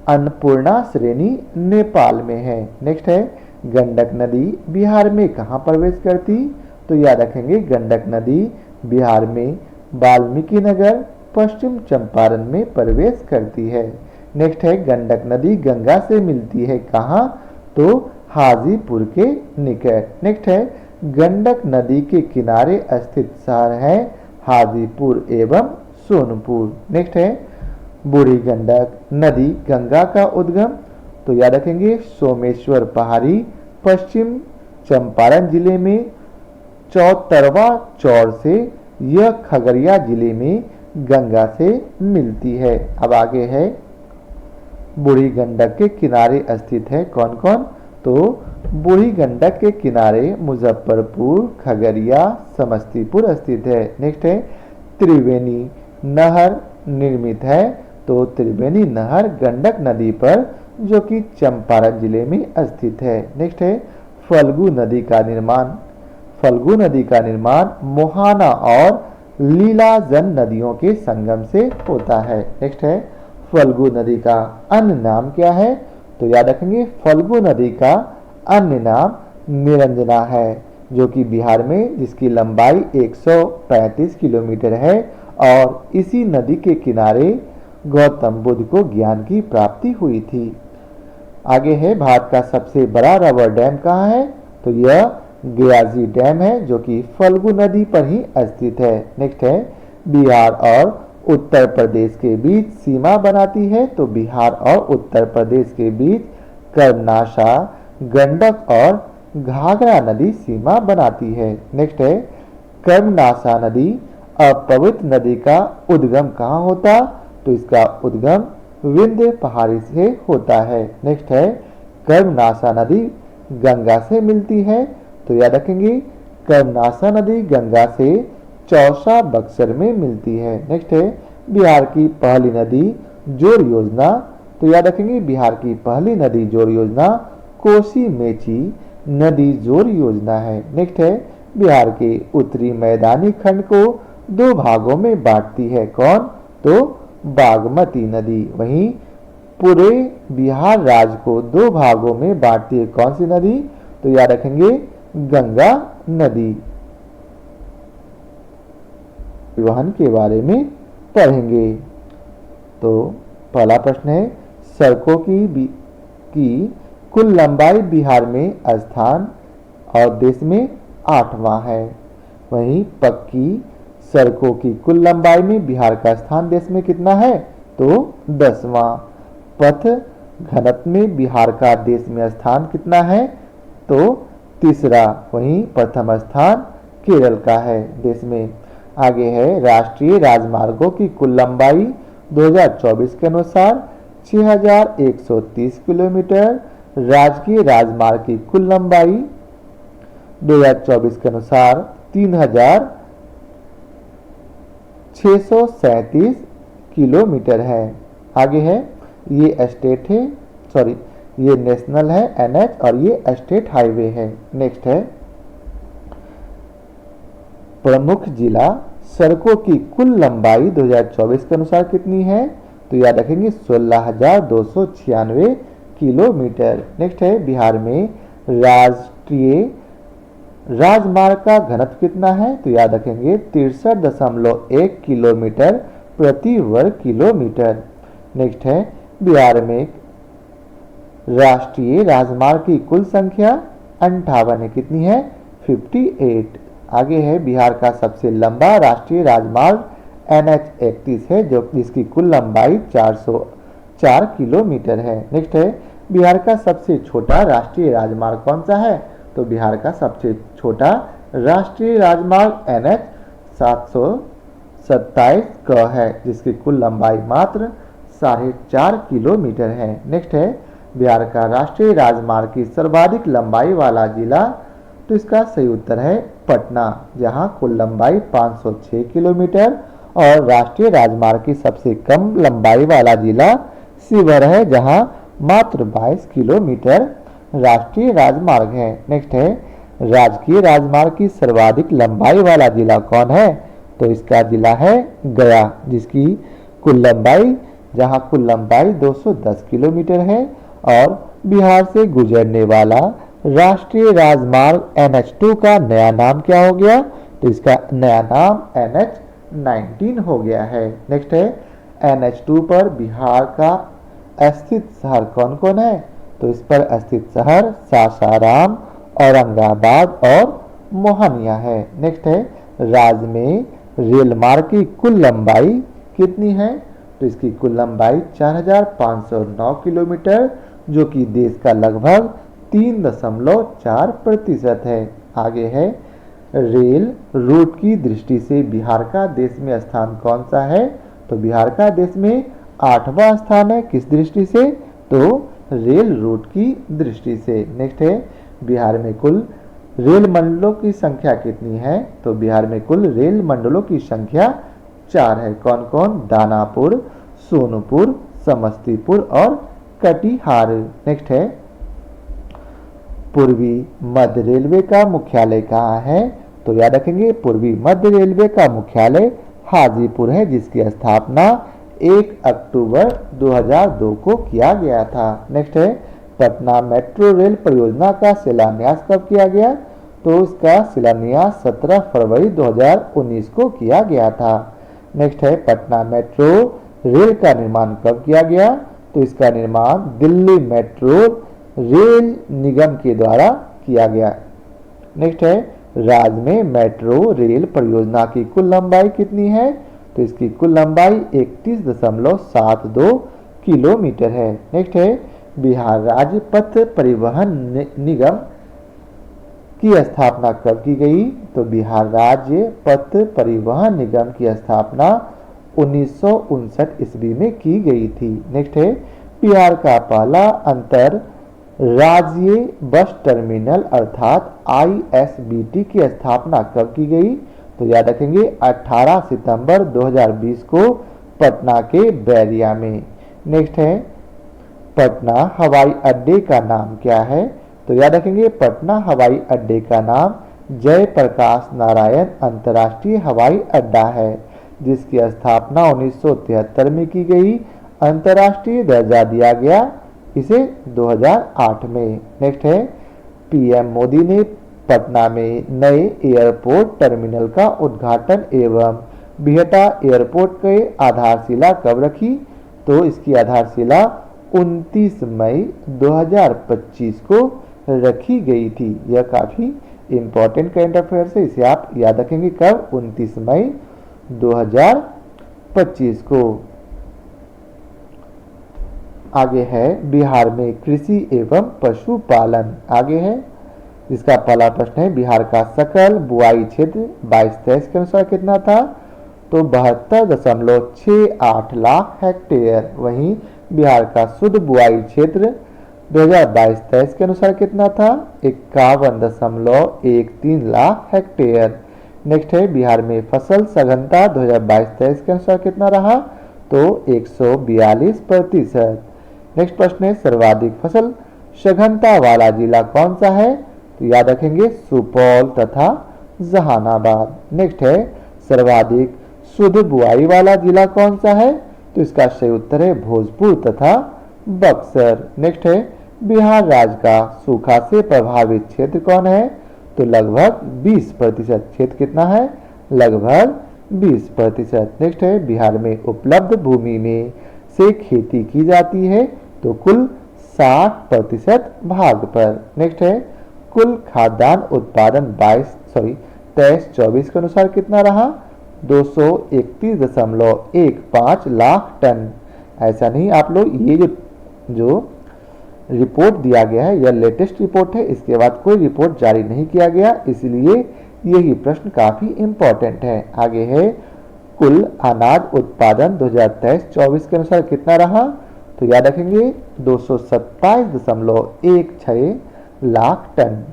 अन्नपूर्णा श्रेणी नेपाल में है। नेक्स्ट है गंडक नदी बिहार में कहाँ प्रवेश करती, तो याद रखेंगे गंडक नदी बिहार में वाल्मीकि नगर पश्चिम चंपारण में प्रवेश करती है। नेक्स्ट है गंडक नदी गंगा से मिलती है कहाँ, तो हाजीपुर के निकट। नेक्स्ट है गंडक नदी के किनारे स्थित शहर है हाजीपुर एवं सोनपुर। नेक्स्ट है बूढ़ी गंडक नदी गंगा का उद्गम, तो याद रखेंगे सोमेश्वर पहाड़ी पश्चिम चंपारण जिले में चौतरवा चौर से, यह खगड़िया जिले में गंगा से मिलती है। अब आगे है बूढ़ी गंडक के किनारे स्थित है कौन कौन, तो बूढ़ी गंडक के किनारे मुजफ्फरपुर खगड़िया समस्तीपुर स्थित है। नेक्स्ट है त्रिवेणी नहर निर्मित है, तो त्रिवेणी नहर गंडक नदी पर जो कि चंपारण जिले में स्थित है। नेक्स्ट है फल्गु नदी का निर्माण, फल्गु नदी का निर्माण मोहाना और लीलाजन नदियों के संगम से होता है। नेक्स्ट है फल्गु नदी का अन्य नाम क्या है, तो याद रखेंगे फल्गु नदी का अन्य नाम निरंजना है, जो कि बिहार में जिसकी लंबाई 135 किलोमीटर है और इसी नदी के किनारे गौतम बुद्ध को ज्ञान की प्राप्ति हुई थी। आगे है भारत का सबसे बड़ा रबर डैम कहाँ है, तो यह गयाजी डैम है जो कि फल्गु नदी पर ही स्थित है। नेक्स्ट है बिहार और उत्तर प्रदेश के बीच सीमा बनाती है, तो बिहार और उत्तर प्रदेश के बीच कर्मनाशा गंडक और घाघरा नदी सीमा बनाती है। नेक्स्ट है कर्मनाशा नदी अपवित्र नदी का उद्गम कहाँ होता, तो इसका उद्गम विंध्य पहाड़ी से होता है। नेक्स्ट है कर्मनाशा नदी गंगा से मिलती है, तो याद रखेंगे कर्मनाशा नदी गंगा से चौसा बक्सर में मिलती है। नेक्स्ट है बिहार की पहली नदी जोड़ योजना, तो याद रखेंगे बिहार की पहली नदी जोड़ योजना कोसी मेची नदी जोड़ योजना है। नेक्स्ट है बिहार के उत्तरी मैदानी खंड को दो भागों में बांटती है कौन, तो बागमती नदी। वहीं पूरे बिहार राज्य को दो भागों में बांटती है कौन सी नदी, तो याद रखेंगे गंगा नदी। परिवहन के बारे में पढ़ेंगे, तो पहला प्रश्न है सड़कों की कुल लंबाई बिहार में स्थान और देश में 8वां है। वहीं पक्की सड़कों की कुल लंबाई में बिहार का स्थान देश में कितना है, तो 10वां। पथ घनत्व में बिहार का देश में स्थान कितना है, तो तीसरा। वहीं प्रथम स्थान केरल का है देश में। आगे है राष्ट्रीय राजमार्गों की कुल लंबाई 2024 के अनुसार 6130 किलोमीटर, राजकीय राजमार्ग की कुल लंबाई 2024 के अनुसार 3637 किलोमीटर है। आगे है ये स्टेट है, सॉरी ये नेशनल है NH और ये स्टेट हाईवे है। नेक्स्ट है प्रमुख जिला सड़कों की कुल लंबाई 2024 के अनुसार कितनी है, तो याद रखेंगे 16,296 किलोमीटर। नेक्स्ट है बिहार में राष्ट्रीय राजमार्ग का घनत्व कितना है, तो याद रखेंगे 63.1 किलोमीटर प्रति वर्ग किलोमीटर। नेक्स्ट है बिहार में राष्ट्रीय राजमार्ग की कुल संख्या 58 कितनी है, 58। आगे है बिहार का सबसे लंबा राष्ट्रीय राजमार्ग NH-31 है जो जिसकी कुल लंबाई 404 किलोमीटर है। नेक्स्ट है बिहार का सबसे छोटा राष्ट्रीय राजमार्ग कौन सा है, तो बिहार का सबसे छोटा राष्ट्रीय राजमार्ग NH-727 का है जिसकी कुल लंबाई मात्र 4.5 किलोमीटर है। नेक्स्ट है बिहार का राष्ट्रीय राजमार्ग की सर्वाधिक लंबाई वाला जिला, तो इसका सही उत्तर है पटना, जहां कुल लंबाई 506 किलोमीटर और राष्ट्रीय राजमार्ग की सबसे कम लंबाई वाला जिला शिवहर है, जहां मात्र 22 किलोमीटर राष्ट्रीय राजमार्ग है। नेक्स्ट है राजकीय राजमार्ग की सर्वाधिक लंबाई वाला जिला कौन है, तो इसका जिला है गया, जिसकी कुल लंबाई जहां कुल लंबाई 210 किलोमीटर है। और बिहार से गुजरने वाला राष्ट्रीय राजमार्ग NH2 का नया नाम क्या हो गया? तो इसका नया नाम NH19 हो गया है। नेक्स्ट है, NH2 पर बिहार का स्थित शहर कौन कौन है? तो इस पर स्थित शहर सासाराम, औरंगाबाद और मोहनिया है। नेक्स्ट है, राज्य में रेल मार्ग की कुल लंबाई कितनी है? तो इसकी कुल लंबाई 4509 किलोमीटर, जो कि देश का लगभग 3.4% है। आगे है, रेल रूट की दृष्टि से बिहार का देश में स्थान कौन सा है? तो बिहार का देश में 8वां स्थान है। किस दृष्टि से? तो रेल रूट की दृष्टि से। नेक्स्ट है, बिहार में कुल रेल मंडलों की संख्या कितनी है? तो बिहार में कुल रेल मंडलों की संख्या 4 है। कौन कौन? दानापुर, सोनपुर, समस्तीपुर और कटिहार। नेक्स्ट है, पूर्वी मध्य रेलवे का मुख्यालय कहाँ है? तो याद रखेंगे, पूर्वी मध्य रेलवे का मुख्यालय हाजीपुर है, जिसकी स्थापना 1 अक्टूबर 2002 को किया गया था। नेक्स्ट है, पटना मेट्रो रेल परियोजना का शिलान्यास कब किया गया? तो इसका शिलान्यास 17 फरवरी 2019 को किया गया था। नेक्स्ट है, पटना मेट्रो रेल का निर्माण कब किया गया? तो इसका निर्माण दिल्ली मेट्रो रेल निगम के द्वारा किया गया। नेक्स्ट है, राज्य में मेट्रो रेल परियोजना की कुल लंबाई कितनी है? तो इसकी कुल लंबाई 31.72 किलोमीटर है। नेक्स्ट है, बिहार राज्य पथ परिवहन निगम की स्थापना कब की गई? तो बिहार राज्य पथ परिवहन निगम की स्थापना 1959 ईस्वी में की गई थी। नेक्स्ट है, बिहार का पहला अंतर राज्य बस टर्मिनल अर्थात ISBT की स्थापना कब की गई? तो याद रखेंगे, 18 सितंबर 2020 को पटना के बैरिया में। नेक्स्ट है, पटना हवाई अड्डे का नाम क्या है? तो याद रखेंगे, पटना हवाई अड्डे का नाम जयप्रकाश नारायण अंतर्राष्ट्रीय हवाई अड्डा है, जिसकी स्थापना 1973 में की गई। अंतर्राष्ट्रीय दर्जा दिया गया इसे 2008 में। नेक्स्ट है, PM मोदी ने पटना में नए एयरपोर्ट टर्मिनल का उद्घाटन एवं बिहटा एयरपोर्ट के आधारशिला कब रखी? तो इसकी आधारशिला 29 मई 2025 को रखी गई थी। यह काफी इंपॉर्टेंट करंट अफेयर्स है, इसे आप याद रखेंगे। कब? 29 मई 2025 को। आगे है, बिहार में कृषि एवं पशुपालन। आगे है, इसका पहला प्रश्न है, बिहार का सकल बुआई क्षेत्र 22-23 के अनुसार कितना था? तो 72.68 लाख हेक्टेयर। वहीं बिहार का शुद्ध बुआई क्षेत्र 2022-23 के अनुसार कितना था? 51.13 लाख हेक्टेयर। नेक्स्ट है, बिहार में फसल सघनता 2022-23 के अनुसार कितना रहा? तो 142%। नेक्स्ट प्रश्न है, सर्वाधिक फसल सघनता वाला जिला कौन सा है? तो याद रखेंगे, सुपौल तथा जहानाबाद। नेक्स्ट है, सर्वाधिक शुद्ध बुआई वाला जिला कौन सा है? तो इसका सही उत्तर है भोजपुर तथा बक्सर। नेक्स्ट है, बिहार राज्य का सूखा से प्रभावित क्षेत्र कौन है? तो लगभग 20%। क्षेत्र कितना है? लगभग 20%। नेक्स्ट है, बिहार में उपलब्ध भूमि में से खेती की जाती है तो कुल 60% भाग पर। नेक्स्ट है, कुल खाद्यान्न उत्पादन 23-24 के अनुसार कितना रहा? 231.15 लाख टन। ऐसा नहीं, आप लोग ये जो रिपोर्ट दिया गया है यह लेटेस्ट रिपोर्ट है, इसके बाद कोई रिपोर्ट जारी नहीं किया गया, इसलिए यही प्रश्न काफी इंपॉर्टेंट है। आगे है, कुल अनाज उत्पादन 2023-24 के अनुसार कितना रहा? तो याद रखेंगे 227.16 लाख टन।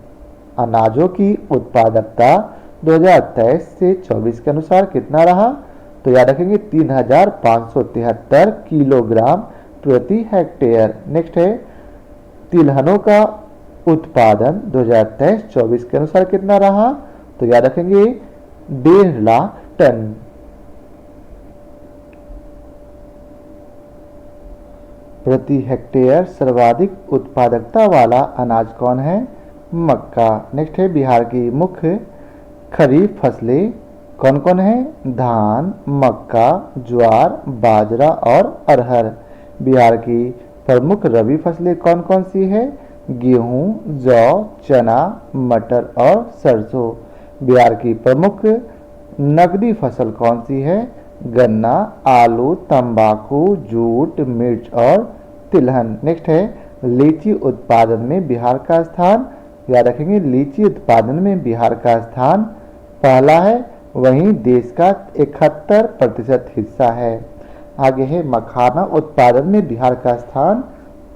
अनाजों की उत्पादकता 2023 से 24 के अनुसार कितना रहा? तो याद रखेंगे 3573 किलोग्राम प्रति हेक्टेयर। नेक्स्ट है, तिलहनों का उत्पादन 2023-24 के अनुसार कितना रहा? तो याद रखेंगे 1.5 लाख टन। प्रति हेक्टेयर सर्वाधिक उत्पादकता वाला अनाज कौन है? मक्का। नेक्स्ट है बिहार की मुख्य खरीफ फसलें कौन कौन है? धान, मक्का, ज्वार, बाजरा और अरहर। बिहार की प्रमुख रबी फसलें कौन कौन सी है? गेहूं, जौ, चना, मटर और सरसों। बिहार की प्रमुख नकदी फसल कौन सी है? गन्ना, आलू, तंबाकू, जूट, मिर्च और तिलहन। नेक्स्ट है लीची उत्पादन में बिहार का स्थान। याद रखेंगे लीची उत्पादन में बिहार का स्थान पहला है, वहीं देश का 71% हिस्सा है। आगे है मखाना उत्पादन में बिहार का स्थान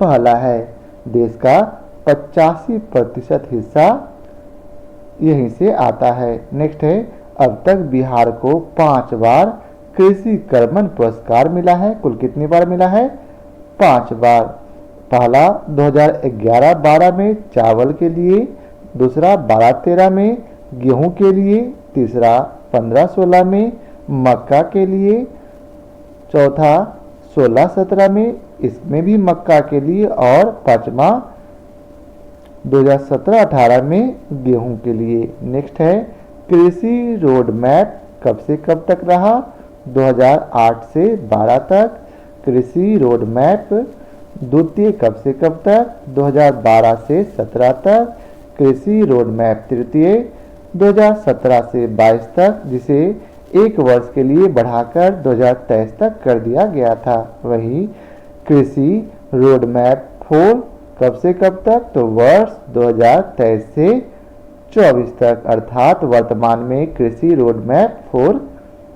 पहला है, देश का 85% हिस्सा यहीं से आता है। नेक्स्ट है अब तक बिहार को 5 बार कृषि कर्मण पुरस्कार मिला है। कुल कितनी बार मिला है? 5 बार। पहला 2011-12 में चावल के लिए, दूसरा 12-13 में गेहूं के लिए, तीसरा 15-16 में मक्का के लिए, चौथा 16-17 में इसमें भी मक्का के लिए और पांचवा 2017-18 में गेहूं के लिए। नेक्स्ट है कृषि रोड मैप कब से कब तक रहा? 2008 से 12 तक। कृषि रोड मैप द्वितीय कब से कब तक? 2012 से 17 तक। कृषि रोड मैप तृतीय 2017 से 22 तक, जिसे एक वर्ष के लिए बढ़ाकर 2023 तक कर दिया गया था। वहीं कृषि रोड मैप 4 कब से कब तक? तो वर्ष 2023 से 24 तक, अर्थात वर्तमान में कृषि रोड मैप 4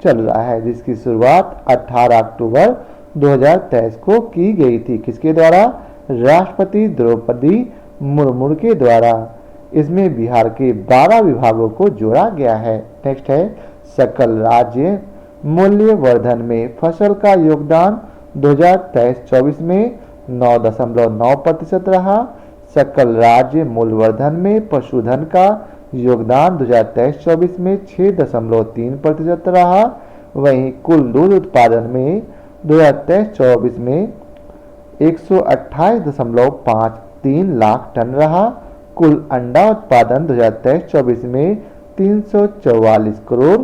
चल रहा है, जिसकी शुरुआत 18 अक्टूबर 2023 को की गई थी। किसके द्वारा? राष्ट्रपति द्रौपदी मुर्मू के द्वारा। इसमें बिहार के 12 विभागों को जोड़ा गया है। नेक्स्ट है सकल राज्य मूल्यवर्धन में फसल का योगदान 2023-24 में 9.9% रहा। सकल राज्य मूल्यवर्धन में पशुधन का योगदान 2023-24 में 6.3% रहा। वहीं कुल दूध उत्पादन में 2023-24 में 128.53 लाख टन रहा। कुल अंडा उत्पादन 2023-24 में 344 करोड़,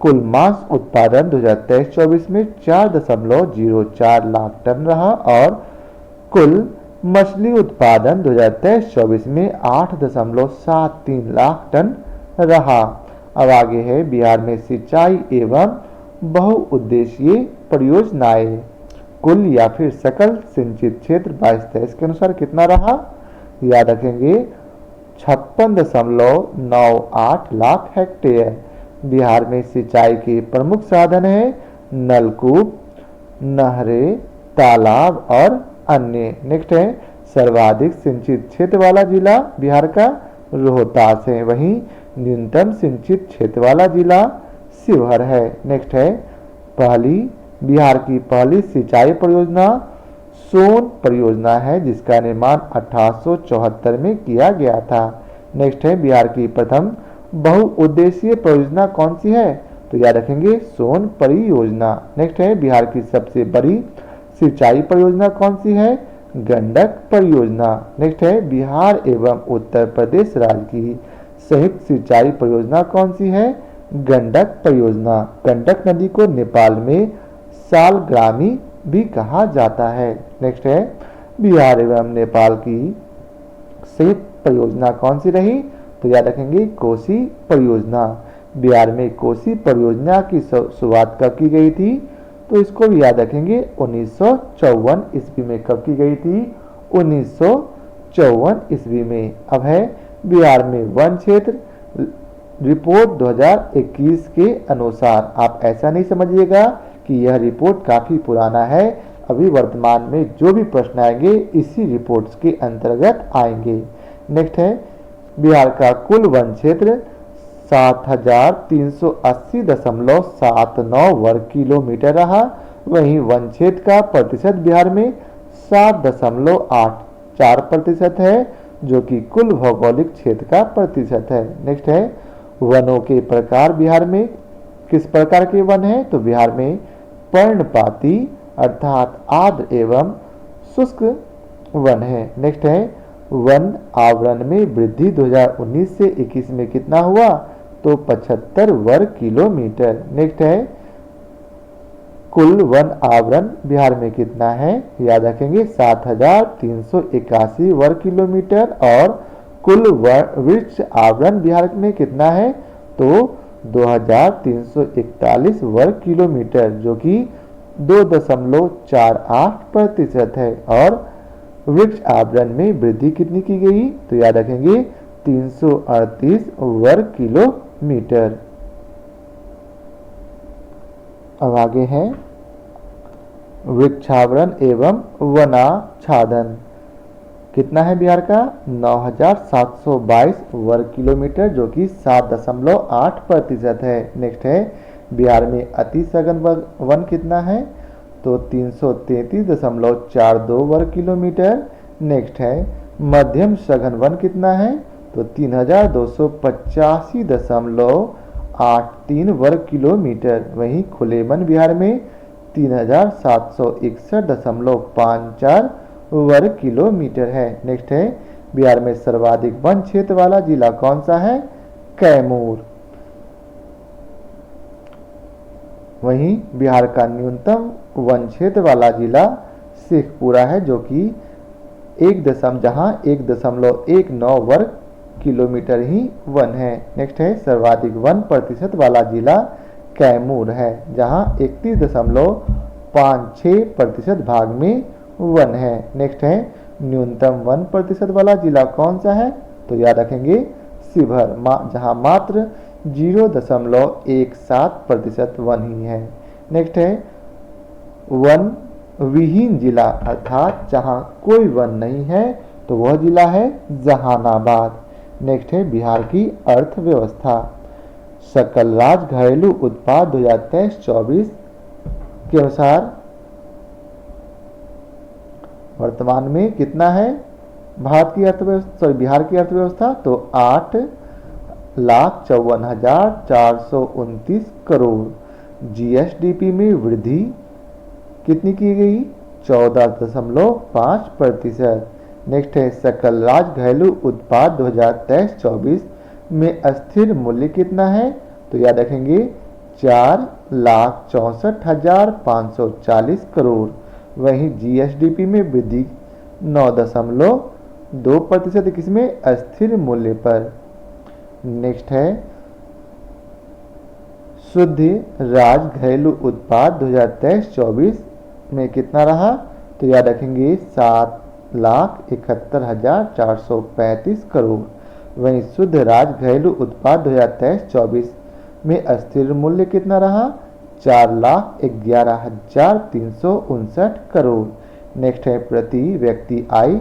कुल मांस उत्पादन 2023-24 में 4.04 लाख टन रहा और कुल मछली उत्पादन 2023-24 में 8.73 लाख टन रहा। अब आगे है बिहार में सिंचाई एवं बहुउद्देशीय परियोजनाएं। कुल या फिर सकल सिंचित क्षेत्र 22-23 के अनुसार कितना रहा? याद रखेंगे 56.98 लाख हेक्टेयर। बिहार में सिंचाई के प्रमुख साधन है नलकूप, नहरें, तालाब और अन्य। नेक्स्ट है सर्वाधिक सिंचित क्षेत्र वाला जिला बिहार का रोहतास है, वहीं न्यूनतम सिंचित क्षेत्र वाला जिला शिवहर है। नेक्स्ट है बिहार की पहली सिंचाई परियोजना सोन परियोजना है, जिसका निर्माण 1874 में किया गया था। नेक्स्ट है बिहार की प्रथम बहुउद्देशीय परियोजना कौन सी है? तो याद रखेंगे सोन परियोजना। नेक्स्ट है बिहार की सबसे बड़ी सिंचाई परियोजना कौन सी है? गंडक परियोजना। नेक्स्ट है बिहार एवं उत्तर प्रदेश राज्य की संयुक्त सिंचाई परियोजना कौन सी है? गंडक परियोजना। गंडक नदी को नेपाल में सालग्रामी भी कहा जाता है। नेक्स्ट है बिहार एवं नेपाल की संयुक्त परियोजना कौन सी रही? तो याद रखेंगे कोसी परियोजना। बिहार में कोसी परियोजना की शुरुआत कब की गई थी? तो इसको भी याद रखेंगे 1954 ईस्वी में। कब की गई थी? 1954 ईस्वी में। अब है बिहार में वन क्षेत्र रिपोर्ट 2021 के अनुसार। आप ऐसा नहीं समझिएगा कि यह रिपोर्ट काफ़ी पुराना है, अभी वर्तमान में जो भी प्रश्न आएंगे इसी रिपोर्ट्स के अंतर्गत आएंगे। नेक्स्ट है बिहार का कुल वन क्षेत्र 7380.79 वर्ग किलोमीटर रहा। वहीं वन क्षेत्र का प्रतिशत बिहार में 7.84% है, जो कि कुल भौगोलिक क्षेत्र का प्रतिशत है। नेक्स्ट है वनों के प्रकार बिहार में किस प्रकार के वन हैं? तो बिहार में पर्णपाती अर्थात आर्द्र एवं शुष्क वन है। नेक्स्ट है वन आवरण में वृद्धि 2019 से 21 में कितना हुआ, तो 75 वर्ग किलोमीटर। नेक्स्ट है कुल वन आवरण बिहार में कितना है, याद रखेंगे 7381 वर्ग किलोमीटर। और कुल वृक्ष आवरण बिहार में कितना है, तो 2341 वर्ग किलोमीटर, जो कि 2.48% है। और वृक्ष आवरण में वृद्धि कितनी की गई, तो याद रखेंगे 338 वर्ग किलोमीटर। अब आगे है वृक्षावरण एवं वनाच्छादन कितना है बिहार का, 9722 वर्ग किलोमीटर, जो कि 7.8% है। नेक्स्ट है बिहार में अति सघन वन कितना है, तो 333.42 वर्ग किलोमीटर। नेक्स्ट है मध्यम सघन वन कितना है, तो 3285.83 वर्ग किलोमीटर। वहीं खुले वन बिहार में 3761.54 वर्ग किलोमीटर है। नेक्स्ट है बिहार में सर्वाधिक वन क्षेत्र वाला जिला कौन सा है, कैमूर। वहीं बिहार का न्यूनतम वन क्षेत्र वाला जिला शेखपुरा है, जो कि 1.19 वर्ग किलोमीटर ही वन है। नेक्स्ट है सर्वाधिक वन प्रतिशत वाला जिला कैमूर है, जहां 31.56% भाग में वन है। नेक्स्ट है न्यूनतम वन प्रतिशत वाला जिला कौन सा है, तो याद रखेंगे शिवहर, जहां मात्र 0.17% वन ही है। नेक्स्ट है वन विहीन जिला, अर्थात जहां कोई वन नहीं है, तो वह जिला है जहानाबाद। नेक्स्ट है बिहार की अर्थव्यवस्था। सकल राज्य घरेलू उत्पाद 2023-24 के अनुसार वर्तमान में कितना है भारत की अर्थव्यवस्था, बिहार की अर्थव्यवस्था, तो 8,54,429 करोड़। जीएसडीपी में वृद्धि कितनी की गई, 14.5%। नेक्स्ट है सकल राज्य घरेलू उत्पाद 2023-24 में अस्थिर मूल्य कितना है, तो याद रखेंगे 4,64,540 करोड़। वहीं जीएसडीपी में वृद्धि 9.2% किसमें, अस्थिर मूल्य पर। नेक्स्ट है शुद्ध राज्य घरेलू उत्पाद 2023-24 में कितना रहा, तो याद रखेंगे 7,71,435 करोड़। वहीं शुद्ध राज्य घरेलू उत्पाद 2023-24 में अस्थिर मूल्य कितना रहा, 4,11,359 करोड़। नेक्स्ट है प्रति व्यक्ति आय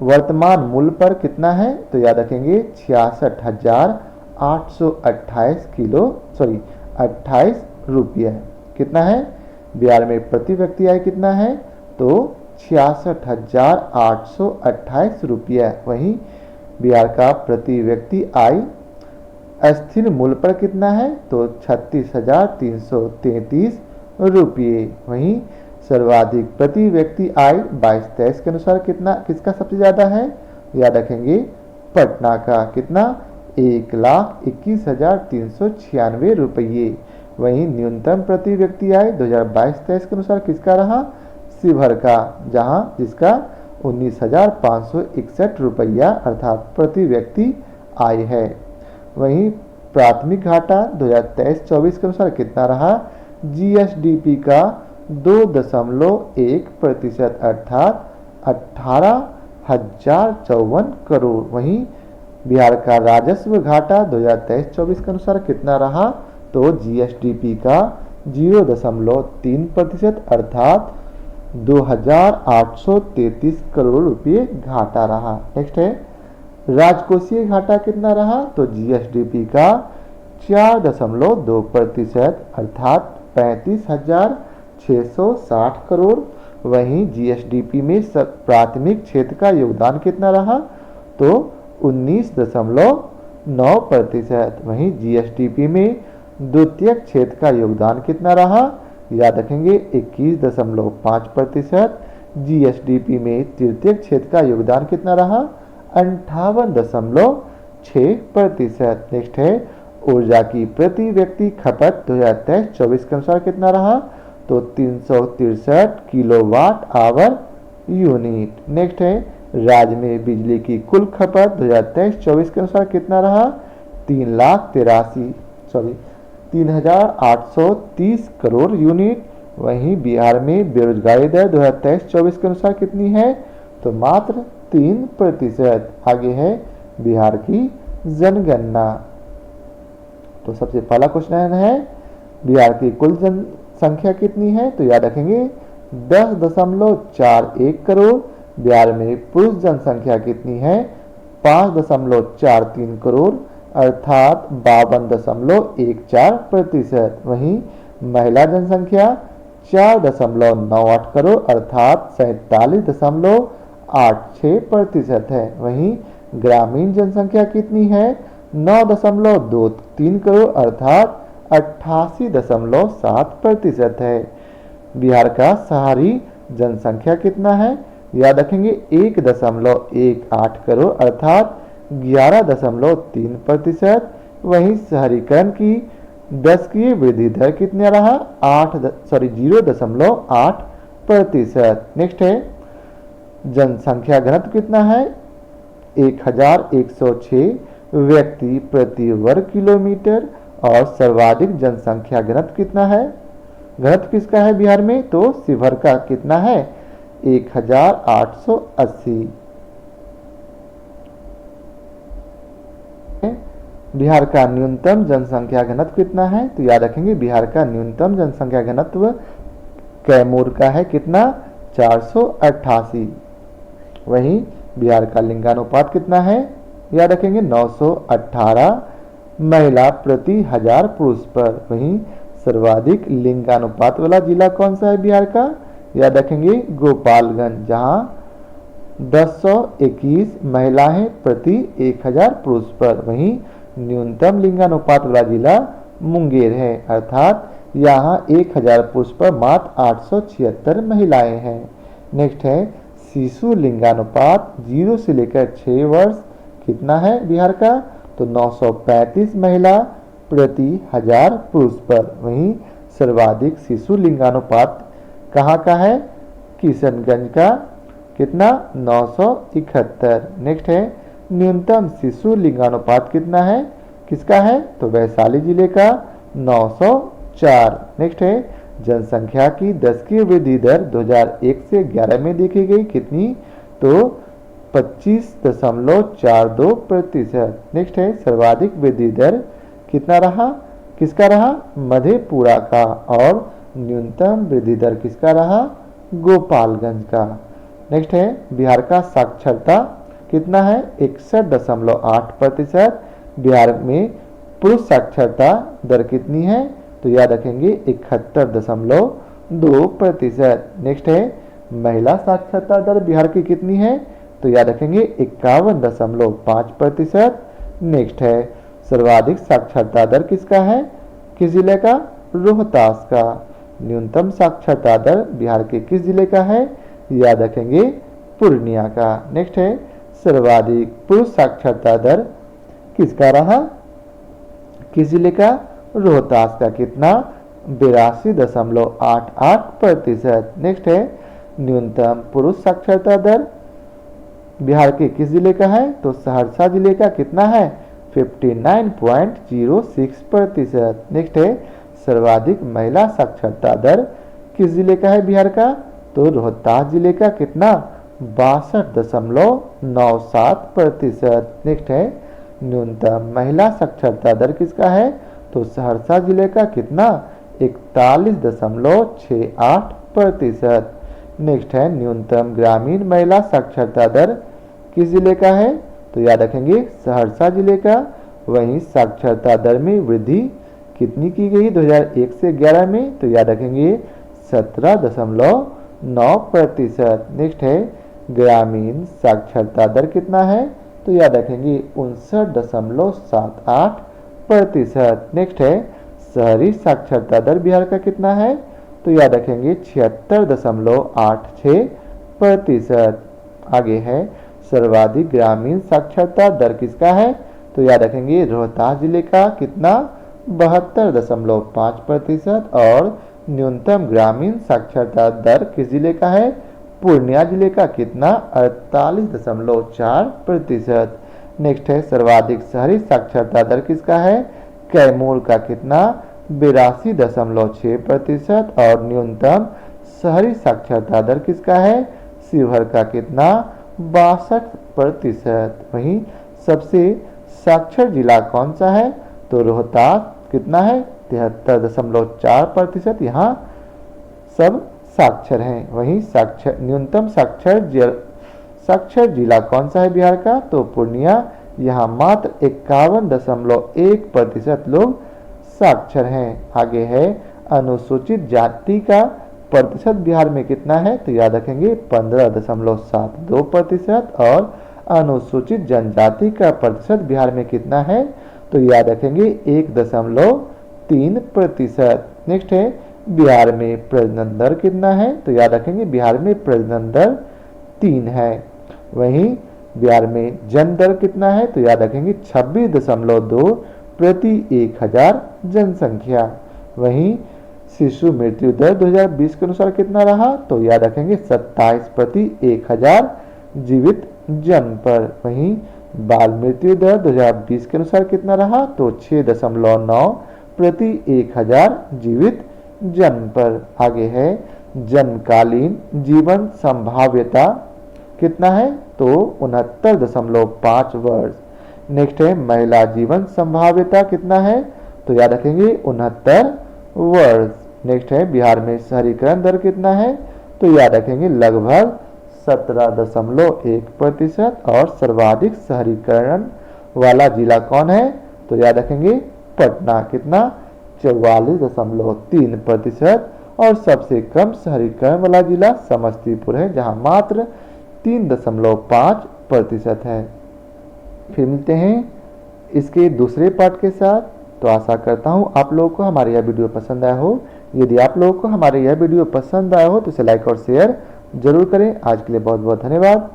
वर्तमान मूल्य पर कितना है, तो याद रखेंगे 66,828 रुपया कितना है बिहार में प्रति व्यक्ति आय कितना है, तो 66,828 रुपया। वहीं बिहार का प्रति व्यक्ति आय अस्थिर मूल्य पर कितना है, तो 36,333 रुपये। वहीं सर्वाधिक प्रति व्यक्ति आय 22-23 के अनुसार कितना, किसका सबसे ज़्यादा है, याद रखेंगे पटना का, कितना 1,21,396 रुपये। वहीं न्यूनतम प्रति व्यक्ति आय 2022-23 के अनुसार किसका रहा, शिवहर का, जहां जिसका 19,561 रुपया अर्थात प्रति व्यक्ति आय है। वहीं प्राथमिक घाटा 2023-24 के अनुसार कितना रहा, जीएसडीपी का 2.1% अर्थात 18,054 करोड़। वहीं बिहार का राजस्व घाटा 2023-24 के अनुसार कितना रहा, तो जीएसडीपी का 0.3% अर्थात 2,833 करोड़ रुपये घाटा रहा। नेक्स्ट है राजकोषीय घाटा कितना रहा, तो जीएसडीपी का 4.2% अर्थात 35,660 करोड़। वहीं जीएसडीपी में प्राथमिक क्षेत्र का योगदान कितना रहा, तो 19.9%। वहीं जीएसडीपी में द्वितीयक क्षेत्र का योगदान कितना रहा, याद रखेंगे 21.5%। जीएसडीपी में तृतीय क्षेत्र का योगदान कितना रहा? 58.6%। नेक्स्ट है ऊर्जा की प्रति व्यक्ति खपत 2023-24 के अनुसार कितना रहा? तो 363 किलोवाट आवर यूनिट। नेक्स्ट है राज्य में बिजली की कुल खपत 2023-24 के अनुसार कितना रहा? 3,830 करोड़ यूनिट। वहीं बिहार में बेरोजगारी दर 2023-24 के अनुसार कितनी है? तो मात्र 3%। आगे है बिहार की जनगणना। तो सबसे पहला क्वेश्चन है बिहार की कुल जनसंख्या कितनी है? तो याद रखेंगे 10.41 करोड़। बिहार में पुरुष जनसंख्या कितनी है? 5.43 करोड़ अर्थात 52.14%। वहीं महिला जनसंख्या 4.98 करोड़ अर्थात 47.86% है। वहीं ग्रामीण जनसंख्या कितनी है? 9.23 करोड़ अर्थात 88.7% है। बिहार का शहरी जनसंख्या कितना है? याद रखेंगे 1.18 करोड़ अर्थात 11.3%। वहीं शहरीकरण की 10 की वृद्धि दर कितना रहा? 0.8%। नेक्स्ट है जनसंख्या घनत्व कितना है? 1106 व्यक्ति प्रति वर्ग किलोमीटर। और सर्वाधिक जनसंख्या घनत्व कितना है? घनत्व किसका है बिहार में? तो शिवहर का कितना है? 1880। बिहार का न्यूनतम जनसंख्या घनत्व कितना है? तो याद रखेंगे बिहार का न्यूनतम जनसंख्या घनत्व कैमूर का है कितना? 488। वहीं बिहार का लिंगानुपात कितना है? याद रखेंगे 918 महिला प्रति हजार पुरुष पर। वहीं सर्वाधिक लिंगानुपात वाला जिला कौन सा है बिहार का? याद रखेंगे गोपालगंज, जहां 1021 महिलाएं प्रति 1000 पुरुष पर। वहीं न्यूनतम लिंगानुपात वाला जिला मुंगेर है अर्थात यहाँ 1000 पुरुष पर मात्र 876 महिलाएं हैं। नेक्स्ट है शिशु लिंगानुपात 0 से लेकर 6 वर्ष कितना है बिहार का? तो 935 महिला प्रति 1000 पुरुष पर। वहीं सर्वाधिक शिशु लिंगानुपात कहाँ का है? किशनगंज का कितना? 971। नेक्स्ट है न्यूनतम शिशु लिंगानुपात कितना है? किसका है? तो वैशाली जिले का 904। नेक्स्ट है जनसंख्या की 10 की वृद्धि दर 2001 से 11 में देखी गई कितनी? तो 25.42%। नेक्स्ट है सर्वाधिक वृद्धि दर कितना रहा? किसका रहा? मधेपुरा का। और न्यूनतम वृद्धि दर किसका रहा? गोपालगंज का। नेक्स्ट है बिहार का साक्षरता कितना है? 61.8%। बिहार में पुरुष साक्षरता दर कितनी है? तो याद रखेंगे 71.2%। नेक्स्ट है महिला साक्षरता दर बिहार की कितनी है? तो याद रखेंगे 51.5%। नेक्स्ट है सर्वाधिक साक्षरता दर किसका है? किस जिले का? रोहतास का। न्यूनतम साक्षरता दर बिहार के किस जिले का है? याद रखेंगे पूर्णिया का। नेक्स्ट है सर्वाधिक पुरुष साक्षरता दर किसका रहा? किस जिले का? रोहतास का कितना? 82.88%। नेक्स्ट है न्यूनतम पुरुष साक्षरता दर बिहार के किस जिले का है? तो सहरसा जिले का कितना है? 59.06%। नेक्स्ट है सर्वाधिक महिला साक्षरता दर किस जिले का है बिहार का? तो रोहतास जिले का कितना? 62.97%। नेक्स्ट है न्यूनतम महिला साक्षरता दर किसका है? तो सहरसा जिले का कितना? 41.68%। नेक्स्ट है न्यूनतम ग्रामीण महिला साक्षरता दर किस जिले का है? तो याद रखेंगे सहरसा जिले का। वहीं साक्षरता दर में वृद्धि कितनी की गई 2001 से 11 में? तो याद रखेंगे 17.9%। नेक्स्ट है ग्रामीण साक्षरता दर कितना है? तो याद रखेंगे 59.78%। नेक्स्ट है शहरी साक्षरता दर बिहार का कितना है? तो याद रखेंगे 76.86 प्रतिशत। आगे है सर्वाधिक ग्रामीण साक्षरता दर किसका है, तो याद रखेंगे रोहतास जिले का कितना 72.5% और न्यूनतम ग्रामीण साक्षरता दर किस जिले का है, पूर्णिया जिले का कितना 48.4%। नेक्स्ट है सर्वाधिक शहरी साक्षरता दर किसका है, कैमूर का कितना 82.6% और न्यूनतम शहरी साक्षरता दर किसका है, शिवहर का कितना 62%। वहीं सबसे साक्षर जिला कौन सा है, तो रोहतास कितना है 73.4%। यहाँ सब साक्षर हैं। वहीं साक्षर न्यूनतम साक्षर जिला कौन सा है बिहार का, तो पूर्णिया, यहाँ मात्र 51.1% लोग साक्षर हैं। आगे है अनुसूचित जाति का प्रतिशत बिहार में कितना है, तो याद रखेंगे 15.72% और अनुसूचित जनजाति का प्रतिशत बिहार में कितना है, तो याद रखेंगे 1.3%। नेक्स्ट है बिहार में प्रजनन दर कितना है, तो याद रखेंगे बिहार में प्रजनन दर 3 है। वहीं बिहार में जन्म दर कितना है, तो याद रखेंगे 26.2 प्रति 1000 जनसंख्या। वहीं शिशु मृत्यु दर 2020 के अनुसार कितना रहा, तो याद रखेंगे 27 प्रति 1000 जीवित जन्म पर। वहीं बाल मृत्यु दर 2020 के अनुसार कितना रहा, तो 6.9 प्रति 1000 जीवित जन्म पर। आगे है जन्मकालीन जीवन संभाव्यता कितना है, तो 69.5 वर्ष। नेक्स्ट है महिला जीवन संभाव्यता कितना है, तो याद रखेंगे 69 वर्ष। नेक्स्ट है बिहार में शहरीकरण दर कितना है, तो याद रखेंगे लगभग 17.1% और सर्वाधिक शहरीकरण वाला जिला कौन है, तो याद रखेंगे पटना कितना 44.3% और सबसे कम शहरीकरण वाला जिला समस्तीपुर है जहां मात्र 3.5% है। फिर मिलते हैं इसके दूसरे पार्ट के साथ। तो आशा करता हूं आप लोगों को हमारा यह वीडियो पसंद आया हो। यदि आप लोगों को हमारे यह वीडियो पसंद आया हो तो इसे लाइक और शेयर जरूर करें। आज के लिए बहुत बहुत धन्यवाद।